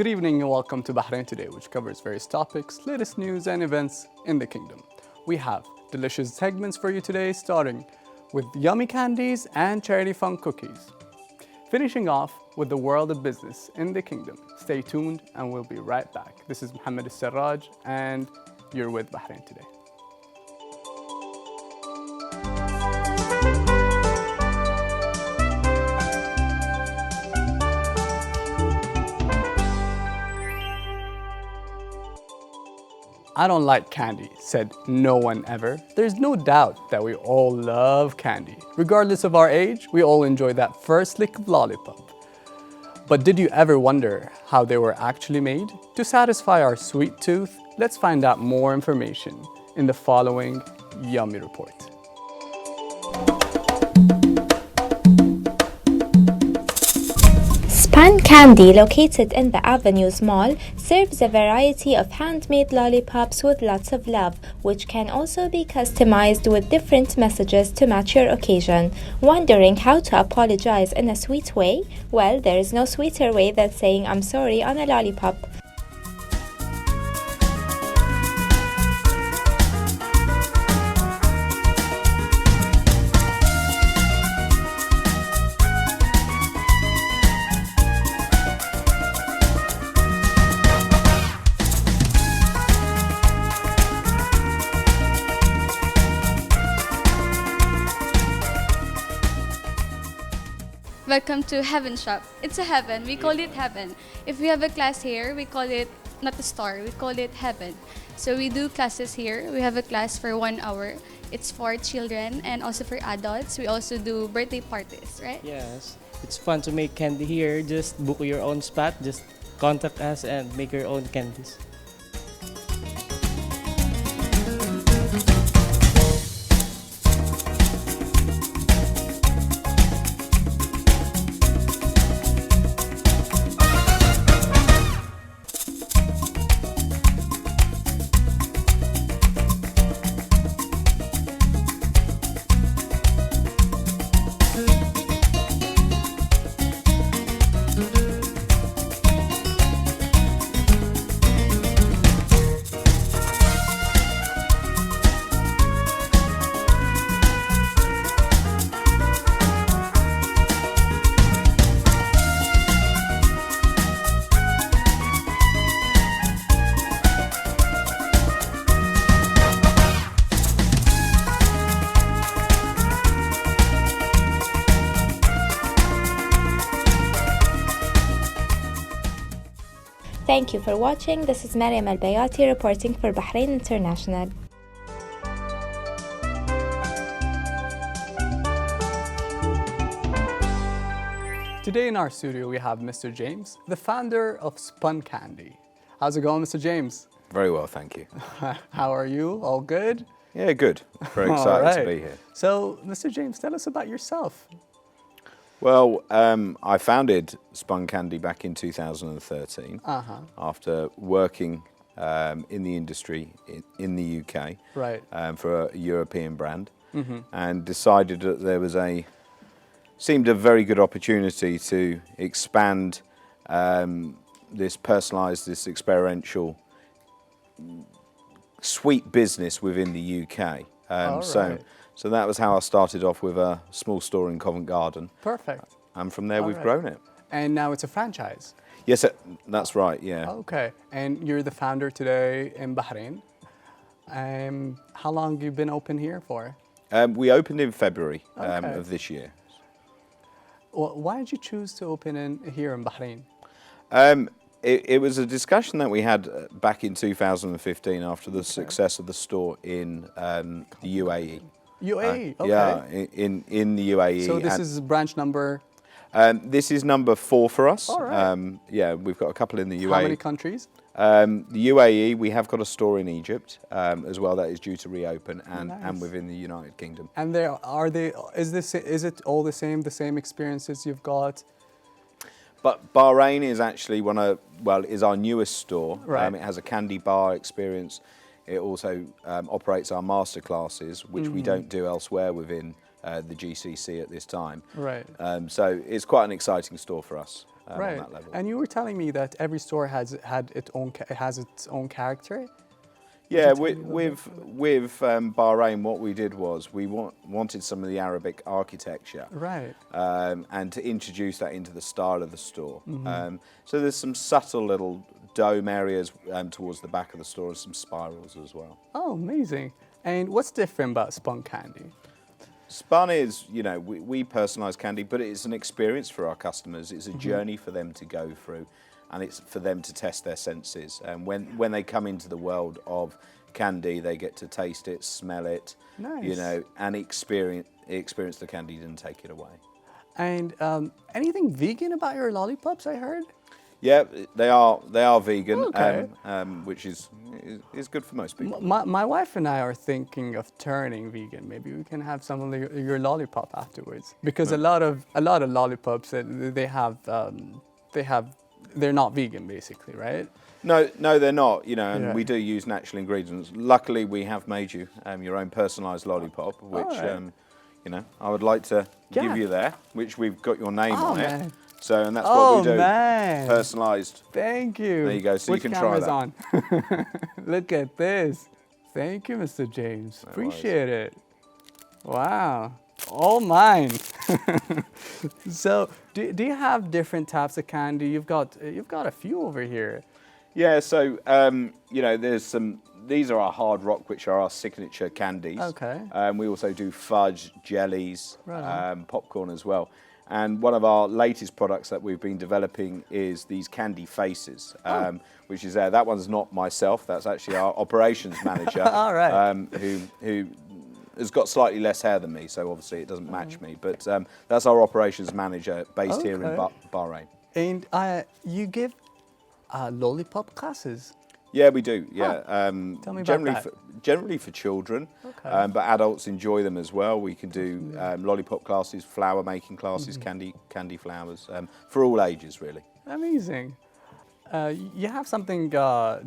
Good evening and welcome to Bahrain Today, which covers various topics, latest news and events in the kingdom. We have delicious segments for you today, starting with yummy candies and charity fun cookies. Finishing off with the world of business in the kingdom. Stay tuned and we'll be right back. This is Mohammed Al-Sarraj and you're with Bahrain Today. I don't like candy, said no one ever. There's no doubt that we all love candy. Regardless of our age, we all enjoy that first lick of lollipop. But did you ever wonder how they were actually made? To satisfy our sweet tooth, let's find out more information in the following Yummy Report. Pan Candy, located in the Avenues Mall, serves a variety of handmade lollipops with lots of love, which can also be customized with different messages to match your occasion. Wondering how to apologize in a sweet way? Well, there is no sweeter way than saying I'm sorry on a lollipop. Welcome to Heaven Shop. It's a heaven. We call it heaven. If we have a class here, we call it not a star. We call it heaven. So we do classes here. We have a class for 1 hour. It's for children and also for adults. We also do birthday parties, right? Yes. It's fun to make candy here. Just book your own spot. Just contact us and make your own candies. Thank you for watching. This is Mariam Al-Bayati reporting for Bahrain International. Today in our studio we have Mr. James, the founder of Spun Candy. How's it going, Mr. James? Very well, thank you. How are you? All good? Yeah, good. Very excited to be here. So, Mr. James, tell us about yourself. Well, I founded Spun Candy back in 2013 after working in the industry in the UK for a European brand, and decided that there was seemed a very good opportunity to expand this personalised, this experiential sweet business within the UK. So that was how I started off with a small store in Covent Garden. Perfect. And from there we've grown it. And now it's a franchise. Yes, that's right, yeah. Okay. And you're the founder today in Bahrain. How long have you been open here for? We opened in February of this year. Well, why did you choose to open here in Bahrain? It was a discussion that we had back in 2015 after the success of the store in the UAE. UAE, okay. Yeah, in the UAE. So this is branch number? This is number 4 for us. All right. Yeah, we've got a couple in the UAE. How many countries? The UAE, we have got a store in Egypt as well that is due to reopen, and within the United Kingdom. And is it all the same experiences you've got? But Bahrain is actually is our newest store. Right. It has a candy bar experience. It also operates our master classes, which we don't do elsewhere within the GCC at this time. Right. So it's quite an exciting store for us. on that level. And you were telling me that every store has its own character. Yeah, with Bahrain, what we did was we wanted some of the Arabic architecture, right, and to introduce that into the style of the store. So there's some subtle little dome areas towards the back of the store, and some spirals as well. Oh, amazing! And what's different about Spun Candy? Spun is, we personalise candy, but it's an experience for our customers. It's a journey for them to go through, and it's for them to test their senses. And when they come into the world of candy, they get to taste it, smell it, and experience the candy and take it away. And anything vegan about your lollipops, I heard? Yeah, they are vegan, Okay. Which is good for most people. My wife and I are thinking of turning vegan. Maybe we can have some of your lollipop afterwards, because a lot of lollipops they're not vegan, basically, right? No, they're not. And we do use natural ingredients. Luckily, we have made you your own personalised lollipop, which I would like to give you there, which we've got your name on man. it. So, and that's what we do. Man. Personalised. Thank you. There you go. So Which you can try that. on? Look at this. Thank you, Mr. James. Appreciate it. Wow. All mine. So, do you have different types of candy? You've got a few over here. Yeah. So, there's some. These are our hard rock, which are our signature candies. Okay. We also do fudge, jellies, Right. popcorn as well. And one of our latest products that we've been developing is these candy faces, which is that one's not myself. That's actually our operations manager, All right. who has got slightly less hair than me, so obviously it doesn't match me. But that's our operations manager based here in Bahrain. And you give lollipop classes. Yeah, we do. Yeah, Tell me about generally that. generally for children, Okay. but adults enjoy them as well. We can do lollipop classes, flower making classes, candy flowers for all ages, really. Amazing. You have something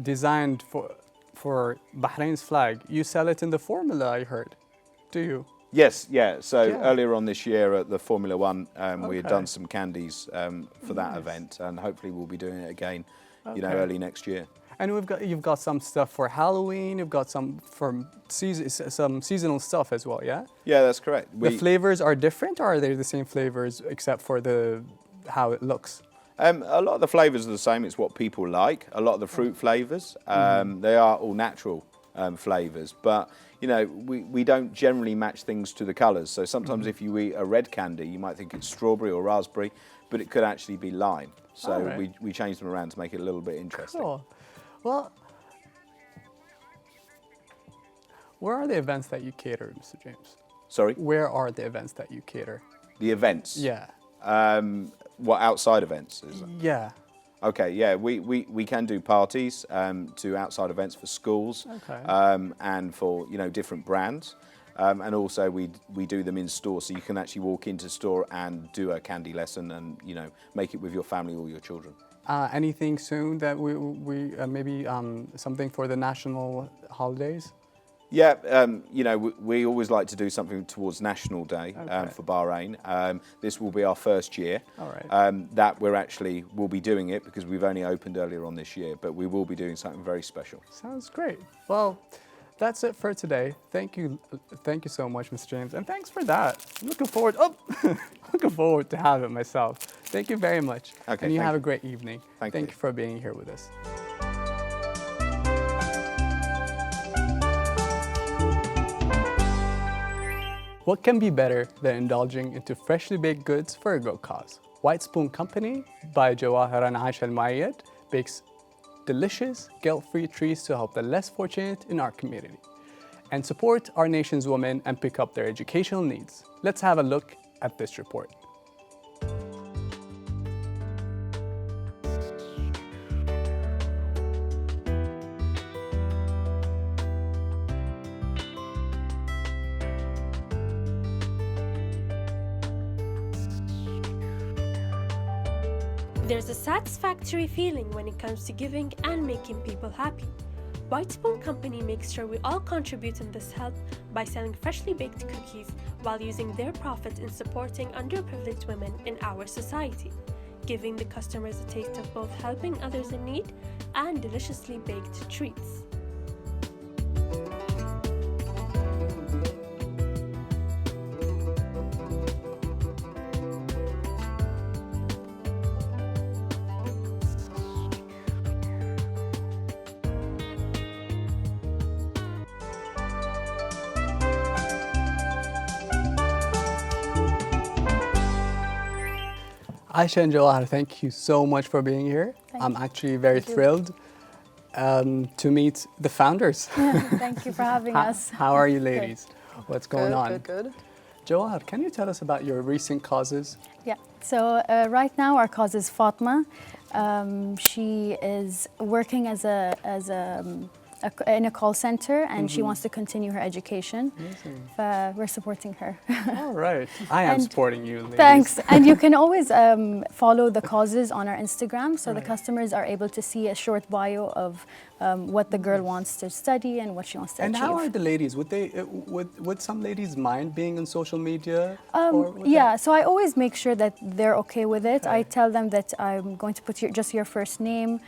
designed for Bahrain's flag. You sell it in the formula, I heard. Do you? Yes, yeah. So Yeah. earlier on this year at the Formula One, we had Okay. done some candies for that event, and hopefully we'll be doing it again, Okay. early next year. And you've got some stuff for Halloween. You've got some for some seasonal stuff as well. Yeah. Yeah, that's correct. The flavors are different, or are they the same flavors except for how it looks? A lot of the flavours are the same. It's what people like. A lot of the fruit flavours, they are all natural flavours. But, we don't generally match things to the colours. So sometimes if you eat a red candy, you might think it's strawberry or raspberry, but it could actually be lime. So All right. we change them around to make it a little bit interesting. Cool. Well, where are the events that you cater, Mr. James? Sorry? Where are the events that you cater? The events? Yeah. What, outside events? Is it? Yeah. Okay, yeah, we can do parties to outside events for schools, Okay. and for different brands, and also we do them in store, so you can actually walk into store and do a candy lesson and make it with your family or your children. Anything soon that we maybe something for the national holidays? Yeah, we always like to do something towards National Day Okay. for Bahrain. This will be our first year. All right. That we'll be doing it because we've only opened earlier on this year, but we will be doing something very special. Sounds great. Well, that's it for today. Thank you so much, Mr. James, and thanks for that. I'm looking forward. Looking forward to have it myself. Thank you very much. Okay, And you thank have you. a great evening. Thank you you. for being here with us. What can be better than indulging into freshly baked goods for a good cause? White Spoon Company by Jawahir and Aisha Al-Muayyad bakes delicious, guilt-free treats to help the less fortunate in our community and support our nation's women and pick up their educational needs. Let's have a look at this report. There's a satisfactory feeling when it comes to giving and making people happy. White Spoon Company makes sure we all contribute in this help by selling freshly baked cookies while using their profit in supporting underprivileged women in our society. giving the customers a taste of both helping others in need and deliciously baked treats. Aisha and Jawahar, thank you so much for being here. I'm actually very thrilled to meet the founders. Thank you for having us. How are you ladies? What's going on? Good. Jawahar, can you tell us about your recent causes? Yeah, so right now our cause is Fatma. She is working in a call center and she wants to continue her education. Amazing. We're supporting her. All right. I am supporting you, ladies. Thanks. And you can always follow the causes on our Instagram, so the customers are able to see a short bio of what the girl wants to study and what she wants to achieve. And how are the ladies? Would some ladies mind being on social media? Yeah, so I always make sure that they're okay with it. I tell them that I'm going to put just your first name,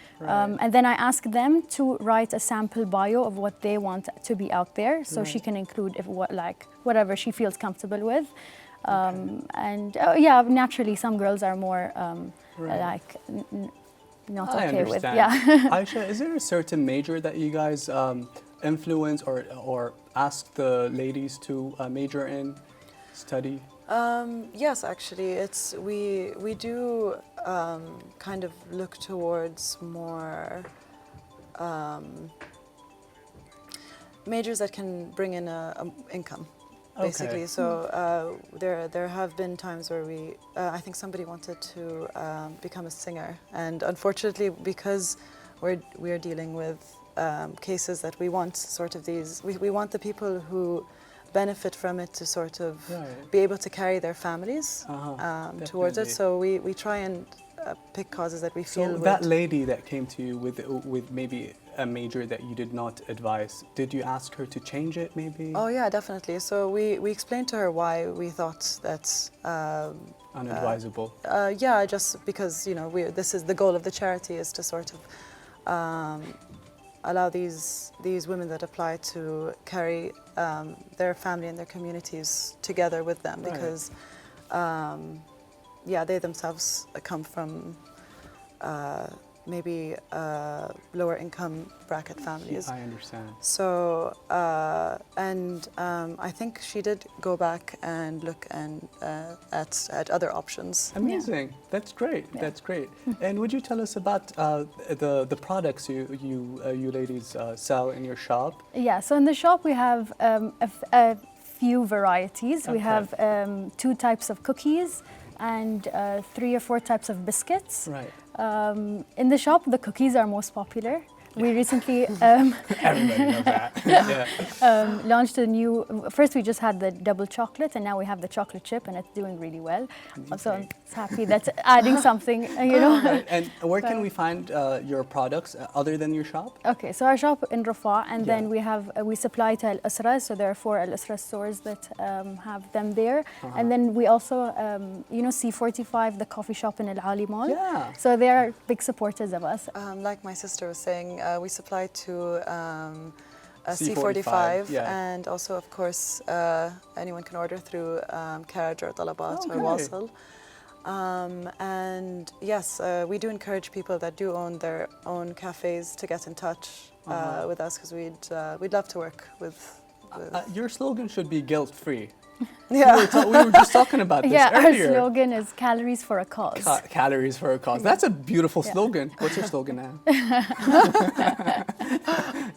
and then I ask them to write a sample bio of what they want to be out there, so she can include whatever she feels comfortable with. Yeah, naturally, some girls are more not okay with. Yeah. Aisha, is there a certain major that you guys influence or ask the ladies to major in, study? Yes, actually, we do kind of look towards more majors that can bring in a income, basically. Okay. So there have been times where I think somebody wanted to become a singer, and unfortunately, because we're dealing with cases that we want sort of these, we want the people who benefit from it to sort of be able to carry their families towards it. So we try and pick causes that we feel. So that lady that came to you with maybe a major that you did not advise, did you ask her to change it maybe? Oh yeah, definitely. So we explained to her why we thought that's unadvisable. Yeah, just because this is the goal of the charity, is to sort of allow these women that apply to carry their family and their communities together with them, because they themselves come from maybe lower income bracket families. I understand. So, I think she did go back and look at other options. Amazing. Yeah. That's great. Yeah. That's great. And would you tell us about the products you ladies sell in your shop? Yeah. So in the shop we have a few varieties. Okay. We have 2 types of cookies and 3 or 4 types of biscuits. Right. In the shop, the cookies are most popular. We recently everybody knows that. launched a new. First, we just had the double chocolate, and now we have the chocolate chip, and it's doing really well. So I'm happy that's adding something, Right. And where can we find your products other than your shop? Okay, so our shop in Rafah, and then we supply to Al Asra. So there are 4 Al Asra stores that have them there, and then we also C45, the coffee shop in Al Ali Mall. Yeah. So they are big supporters of us. Like my sister was saying. We supply to C45 and also, of course, anyone can order through Karaj or Talabat or Wasl. And yes, we do encourage people that do own their own cafes to get in touch with us, because we'd love to work with your slogan should be guilt-free. Yeah. We were just talking about this earlier. Our slogan is calories for a cause. Calories for a cause. That's a beautiful slogan. What's your slogan now?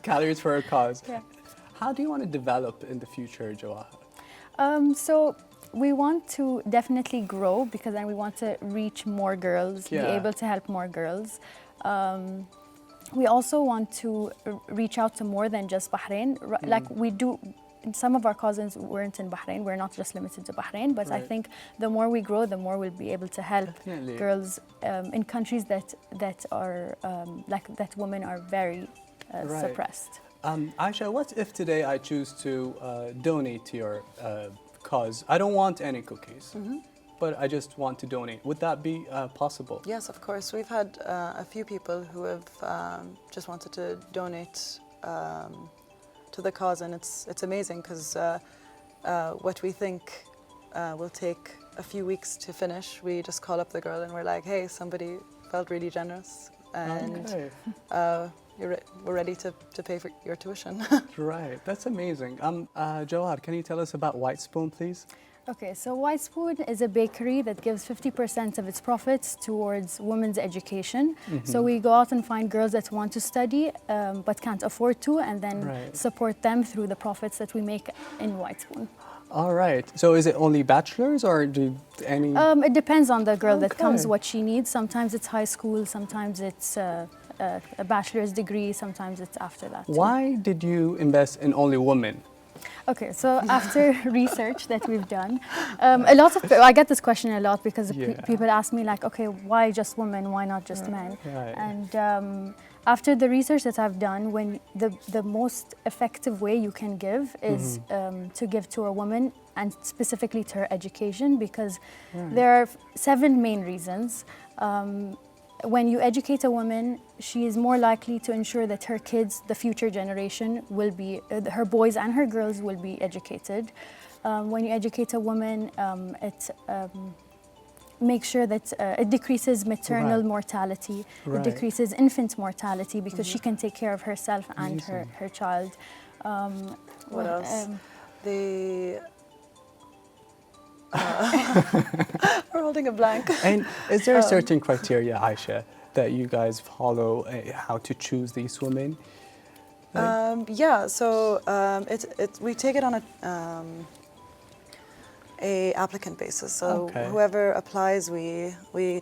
Calories for a cause. Yeah. How do you want to develop in the future, Jawahar? So we want to definitely grow, because then we want to reach more girls, be able to help more girls. We also want to reach out to more than just Bahrain. Like we do. Some of our cousins weren't in Bahrain. We're not just limited to Bahrain, but I think the more we grow, the more we'll be able to help girls in countries that are that women are very suppressed. Aisha, what if today I choose to donate to your cause? I don't want any cookies. but I just want to donate. Would that be possible? Yes, of course. We've had a few people who have just wanted to donate to the cause, and it's amazing because what we think will take a few weeks to finish, we just call up the girl and we're like, hey, somebody felt really generous, and we're ready to pay for your tuition. Right, that's amazing. Jawad, can you tell us about White Spoon, please? Okay, so White Spoon is a bakery that gives 50% of its profits towards women's education. So we go out and find girls that want to study but can't afford to, and then support them through the profits that we make in White Spoon. All right. So is it only bachelors or do any? It depends on the girl that comes, what she needs. Sometimes it's high school, sometimes it's a bachelor's degree, sometimes it's after that. Why did you invest in only women? Okay, so after research that we've done, a lot of I get this question a lot because people ask me like, okay, why just women? Why not just men? Right. And after the research that I've done, when the most effective way you can give is to give to a woman, and specifically to her education, because there are 7 main reasons. When you educate a woman, she is more likely to ensure that her kids, the future generation, will be, her boys and her girls will be educated. When you educate a woman, it makes sure that it decreases maternal mortality, it decreases infant mortality because she can take care of herself and her child. What else? We're holding a blank. And is there a certain criteria, Aisha, that you guys follow how to choose these women? Yeah, so we take it on a applicant basis. So whoever applies, we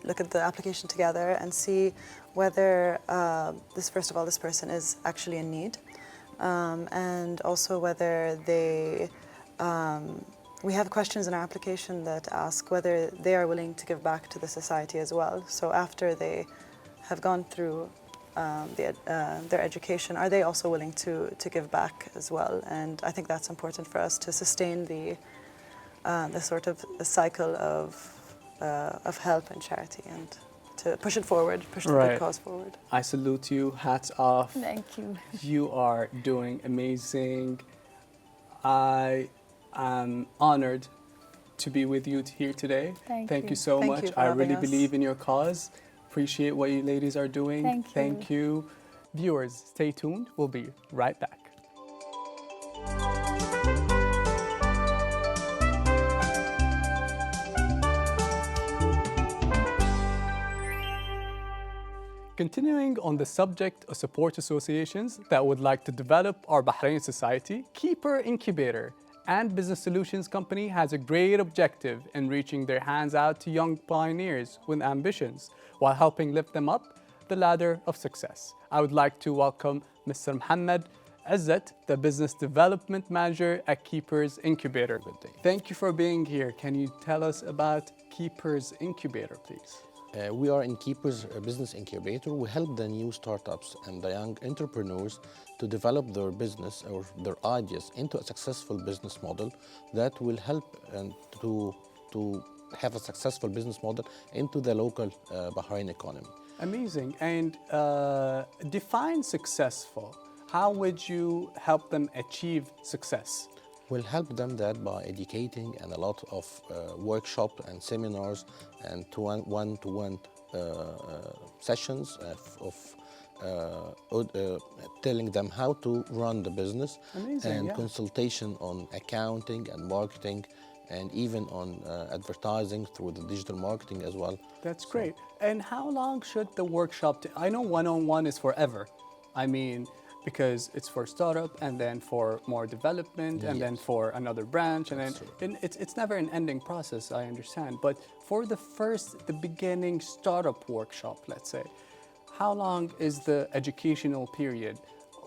look at the application together and see whether first of all, this person is actually in need, and also whether they. We have questions in our application that ask whether they are willing to give back to the society as well. So after they have gone through their education, are they also willing to give back as well? And I think that's important for us to sustain the sort of cycle of help and charity, and to push it forward, push the good cause forward. I salute you. Hats off. Thank you. You are doing amazing. I am honored to be with you here today. Thank you so much. I really believe in your cause. Appreciate what you ladies are doing. Thank you. Viewers, stay tuned. We'll be right back. Continuing on the subject of support associations that would like to develop our Bahrain society, Keeper Incubator and Business Solutions Company has a great objective in reaching their hands out to young pioneers with ambitions while helping lift them up the ladder of success. I would like to welcome Mr. Mohammed Izzat, the Business Development Manager at Keepers Incubator. Thank you for being here. Can you tell us about Keepers Incubator, please? We are in Keepers Business Incubator. We help the new startups and the young entrepreneurs to develop their business or their ideas into a successful business model that will help to have a successful business model into the local Bahrain economy. Amazing. And define successful. How would you help them achieve success? We'll help them that by educating and a lot of workshops and seminars and one-to-one sessions of telling them how to run the business. Amazing, and consultation on accounting and marketing and even on advertising through the digital marketing as well. That's great. And how long should the workshop I know one-on-one is forever. I mean, because it's for startup and then for more development and then for another branch and then it's never an ending process, I understand. But for the beginning startup workshop, let's say, how long is the educational period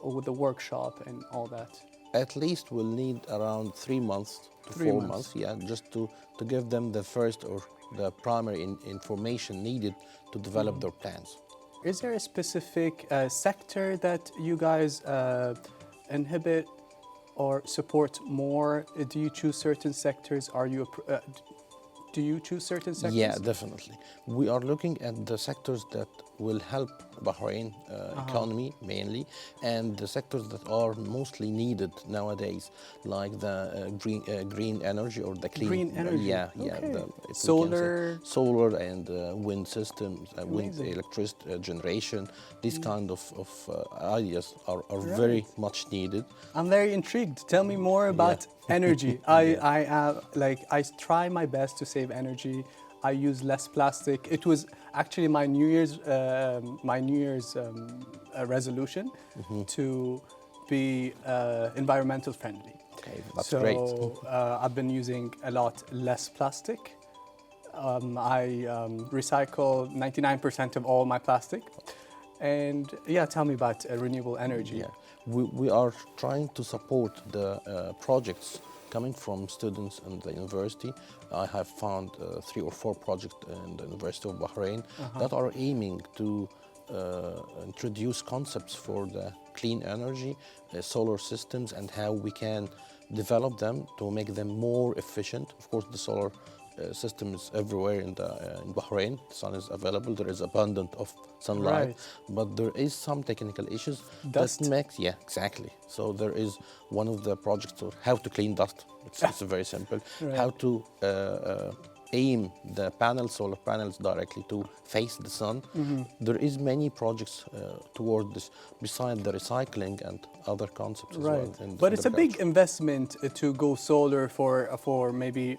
with the workshop and all that? At least we'll need around 3 months to 4 months, just to give them the first or the primary information needed to develop their plans. Is there a specific sector that you guys inhibit or support more? Do you choose certain sectors? Are you do you choose certain sectors? Yeah, definitely. We are looking at the sectors that will help Bahrain economy mainly, and the sectors that are mostly needed nowadays, like the green energy or the clean. Green energy. Yeah, Okay. if Solar. solar and wind systems, wind electricity generation. These kind of ideas are very much needed. I'm very intrigued. Tell me more about energy. I try my best to save energy. I use less plastic. It was actually my New Year's resolution to be environmental friendly. Okay, that's great. So I've been using a lot less plastic. I recycle 99% of all my plastic. And yeah, tell me about renewable energy. Yeah, we are trying to support the projects coming from students in the university. I have found 3 or 4 projects in the University of Bahrain that are aiming to introduce concepts for the clean energy, solar systems, and how we can develop them to make them more efficient. Of course, the solar system is everywhere in Bahrain. The sun is available. There is abundance of sunlight, but there is some technical issues. Dust. Yeah, exactly. So there is one of the projects of how to clean dust. It's very simple. How to aim the solar panels directly to face the sun. There is many projects toward this, besides the recycling and other concepts as well. But it's a big investment to go solar for maybe,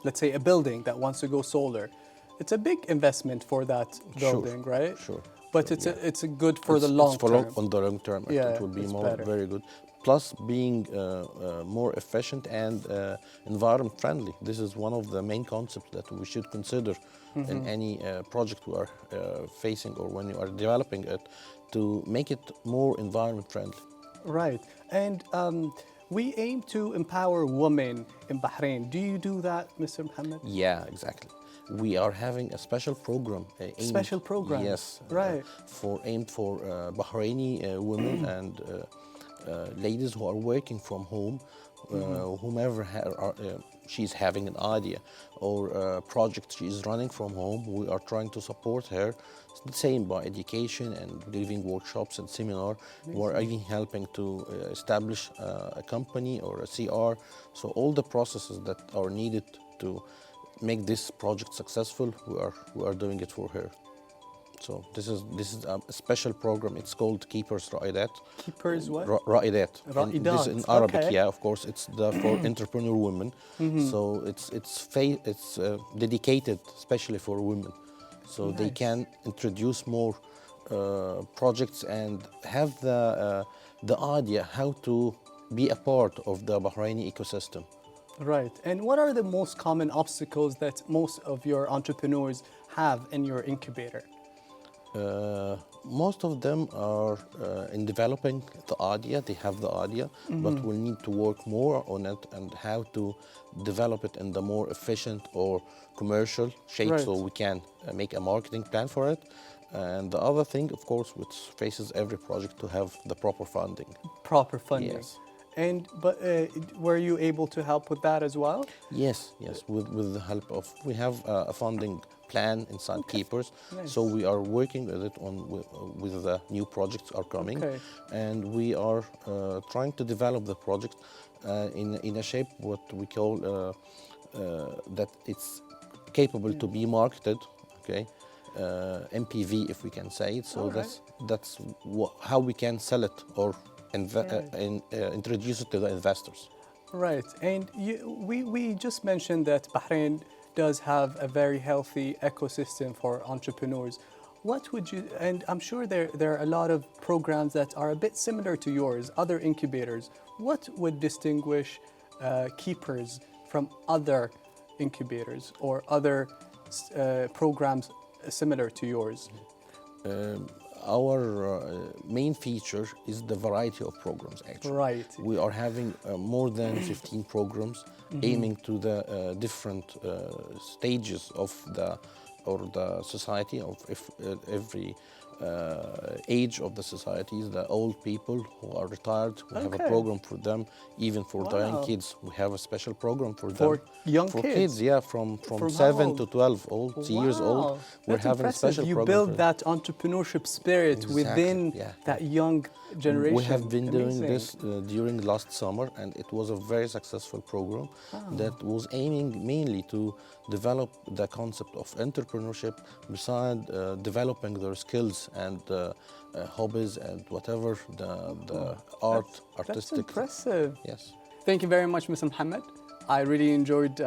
let's say, a building that wants to go solar. It's a big investment for that building, right? Sure. But it's good for the long term. On the long term, it will be very good. Plus being more efficient and environment friendly. This is one of the main concepts that we should consider in any project we are facing or when you are developing it, to make it more environment friendly. Right. And we aim to empower women in Bahrain. Do you do that, Mr. Mohammed? Yeah, exactly. We are having a special program. Special program? Yes. Aimed for Bahraini women and ladies who are working from home, whomever she's having an idea or a project she is running from home, we are trying to support her. It's the same by education and giving workshops and seminar. We're even helping to establish a company or a CR. So all the processes that are needed to make this project successful, we are doing it for her. So this is a special program. It's called Keepers Ra'idat. Keepers what? Ra'idat. This in Arabic, okay. yeah, of course. It's for entrepreneur women. So it's dedicated especially for women. So they can introduce more projects and have the idea how to be a part of the Bahraini ecosystem. Right. And what are the most common obstacles that most of your entrepreneurs have in your incubator? Most of them are in developing the idea. They have the idea, but we'll need to work more on it and how to develop it in the more efficient or commercial shape, so we can make a marketing plan for it. And the other thing, of course, which faces every project, to have the proper funding. Proper funding. Yes. But were you able to help with that as well? Yes. With the help of, we have a funding plan inside Keepers. Nice. So we are working with it with the new projects are coming, and we are trying to develop the project in a shape what we call that it's capable to be marketed. MPV, if we can say it. So that's how we can sell it or introduce it to the investors. Right, and we just mentioned that Bahrain does have a very healthy ecosystem for entrepreneurs. What would you, and I'm sure there are a lot of programs that are a bit similar to yours, other incubators. What would distinguish Keepers from other incubators or other programs similar to yours? Our main feature is the variety of programs, actually. Right. We are having more than 15 programs aiming to the different stages of or the society of every age of the societies, the old people who are retired. We have a program for them, even for the young kids. We have a special program for them. For young for kids? Yeah, from From 7 to 12 years old. We're That's having impressive. a special You program. build that entrepreneurship spirit within that young generation. We have been doing Amazing. this during last summer, and it was a very successful program that was aiming mainly to develop the concept of entrepreneurship beside developing their skills and hobbies and whatever the artistic. That's impressive. Yes. Thank you very much, Mr. Mohammed. I really enjoyed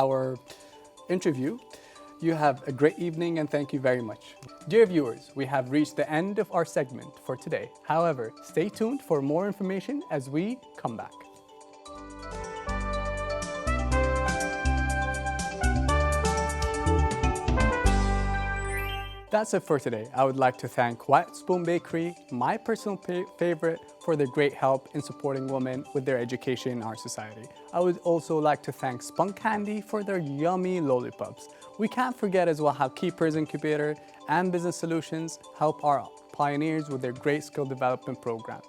our interview. You have a great evening and thank you very much. Dear viewers, we have reached the end of our segment for today. However, stay tuned for more information as we come back. That's it for today. I would like to thank White Spoon Bakery, my personal favorite, for their great help in supporting women with their education in our society. I would also like to thank Spunk Candy for their yummy lollipops. We can't forget as well how Keepers Incubator and Business Solutions help our pioneers with their great skill development programs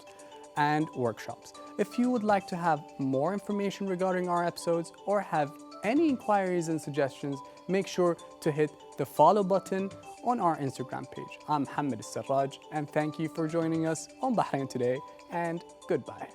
and workshops. If you would like to have more information regarding our episodes or have any inquiries and suggestions, make sure to hit the follow button on our Instagram page. I'm Mohammed Sarraj, and thank you for joining us on Bahrain Today, and goodbye.